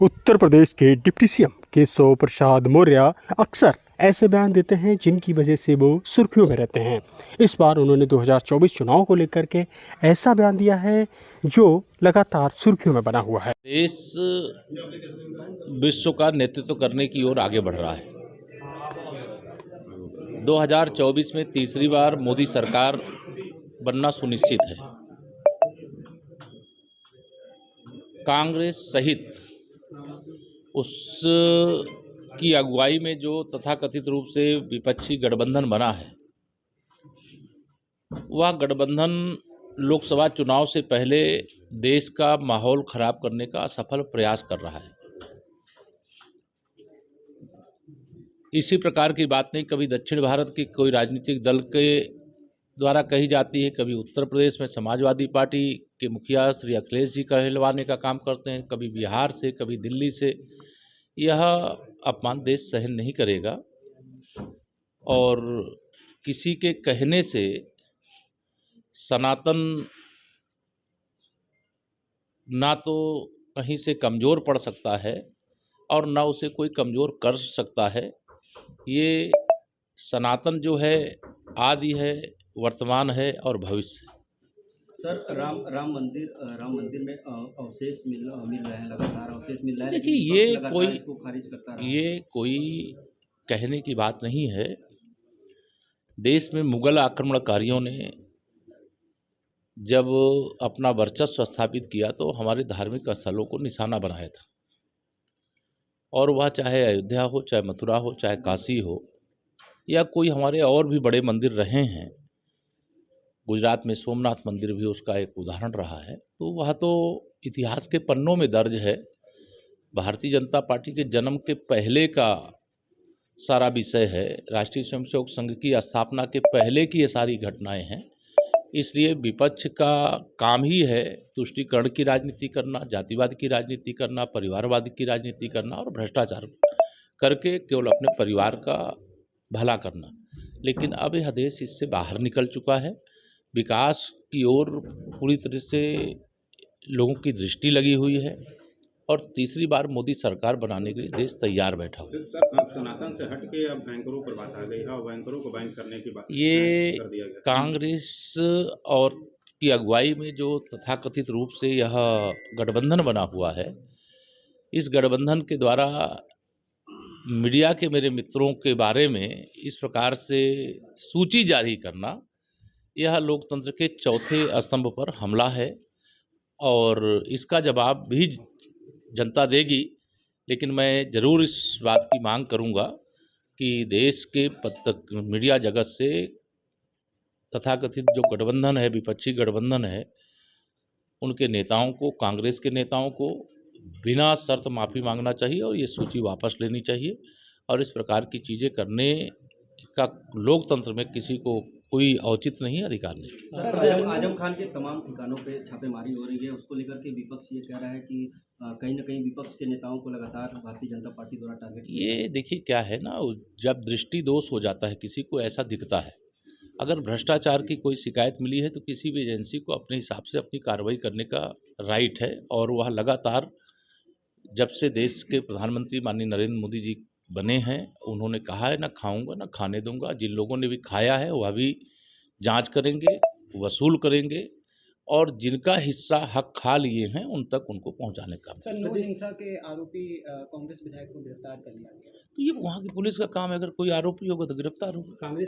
उत्तर प्रदेश के deputy CM Keshav Prasad Maurya अक्सर ऐसे बयान देते हैं जिनकी वजह से वो सुर्खियों में रहते हैं। इस बार उन्होंने 2024 चुनाव को लेकर के ऐसा बयान दिया है जो लगातार सुर्खियों में बना हुआ है। देश विश्व का नेतृत्व करने की ओर आगे बढ़ रहा है। 2024 में तीसरी बार मोदी सरकार बनना सुनिश्चित है। कांग्रेस सहित उस की अगुवाई में जो तथाकथित रूप से विपक्षी गठबंधन बना है, वह गठबंधन लोकसभा चुनाव से पहले देश का माहौल खराब करने का असफल प्रयास कर रहा है। इसी प्रकार की बातें कभी दक्षिण भारत के कोई राजनीतिक दल के द्वारा कही जाती है, कभी उत्तर प्रदेश में समाजवादी पार्टी के मुखिया श्री अखिलेश जी कहलवाने का काम करते हैं, कभी बिहार से, कभी दिल्ली से। यह अपमान देश सहन नहीं करेगा और किसी के कहने से सनातन ना तो कहीं से कमज़ोर पड़ सकता है और ना उसे कोई कमज़ोर कर सकता है। ये सनातन जो है आदि है, वर्तमान है और भविष्य है। सर, राम मंदिर में अवशेष मिल रहे हैं, लगातार अवशेष मिल रहे हैं। देखिए, इसको खारिज करता रहा। ये कोई कहने की बात नहीं है। देश में मुगल आक्रमणकारियों ने जब अपना वर्चस्व स्थापित किया तो हमारे धार्मिक स्थलों को निशाना बनाया था, और वह चाहे अयोध्या हो, चाहे मथुरा हो, चाहे काशी हो, या कोई हमारे और भी बड़े मंदिर रहे हैं। गुजरात में सोमनाथ मंदिर भी उसका एक उदाहरण रहा है। तो वह तो इतिहास के पन्नों में दर्ज है। भारतीय जनता पार्टी के जन्म के पहले का सारा विषय है। राष्ट्रीय स्वयंसेवक संघ की स्थापना के पहले की ये सारी घटनाएं हैं। इसलिए विपक्ष का काम ही है तुष्टीकरण की राजनीति करना, जातिवाद की राजनीति करना, परिवारवाद की राजनीति करना और भ्रष्टाचार करके केवल अपने परिवार का भला करना। लेकिन अब यह देश इससे बाहर निकल चुका है। विकास की ओर पूरी तरह से लोगों की दृष्टि लगी हुई है और तीसरी बार मोदी सरकार बनाने के लिए देश तैयार बैठा हुआ है। सर, सनातन से हट के अब बैंकरों पर बात आ गई है और बैंकरों को बैंक करने की बात ये कर दिया गया। कांग्रेस और की अगुवाई में जो तथाकथित रूप से यह गठबंधन बना हुआ है, इस गठबंधन के द्वारा मीडिया के मेरे मित्रों के बारे में इस प्रकार से सूची जारी करना, यह लोकतंत्र के चौथे स्तंभ पर हमला है और इसका जवाब भी जनता देगी। लेकिन मैं ज़रूर इस बात की मांग करूंगा कि देश के मीडिया जगत से तथाकथित जो गठबंधन है, विपक्षी गठबंधन है, उनके नेताओं को, कांग्रेस के नेताओं को बिना शर्त माफ़ी मांगना चाहिए और ये सूची वापस लेनी चाहिए। और इस प्रकार की चीज़ें करने का लोकतंत्र में किसी को कोई औचित्य नहीं, अधिकार नहीं। सर, आजम खान के तमाम ठिकानों पे छापेमारी हो रही है। उसको लेकर के विपक्ष ये कह रहा है कि कहीं ना कहीं विपक्ष के नेताओं को लगातार भारतीय जनता पार्टी द्वारा टारगेट किया। ये देखिए क्या है ना, जब दृष्टि दोष हो जाता है, किसी को ऐसा दिखता है, अगर भ्रष्टाचार की कोई शिकायत मिली है तो किसी भी एजेंसी को अपने हिसाब से अपनी कार्रवाई करने का राइट है। और वह लगातार जब से देश के प्रधानमंत्री माननीय नरेंद्र मोदी जी बने हैं, उन्होंने कहा है, ना खाऊंगा ना खाने दूंगा। जिन लोगों ने भी खाया है वह भी जांच करेंगे, वसूल करेंगे और जिनका हिस्सा हक खा लिए हैं उन तक उनको पहुंचाने का। सर, नौ हिंसा के आरोपी कांग्रेस विधायक को गिरफ्तार कर लिया गया। तो ये वहाँ की पुलिस का काम है। अगर कोई आरोपी होगा तो गिरफ्तार होगा।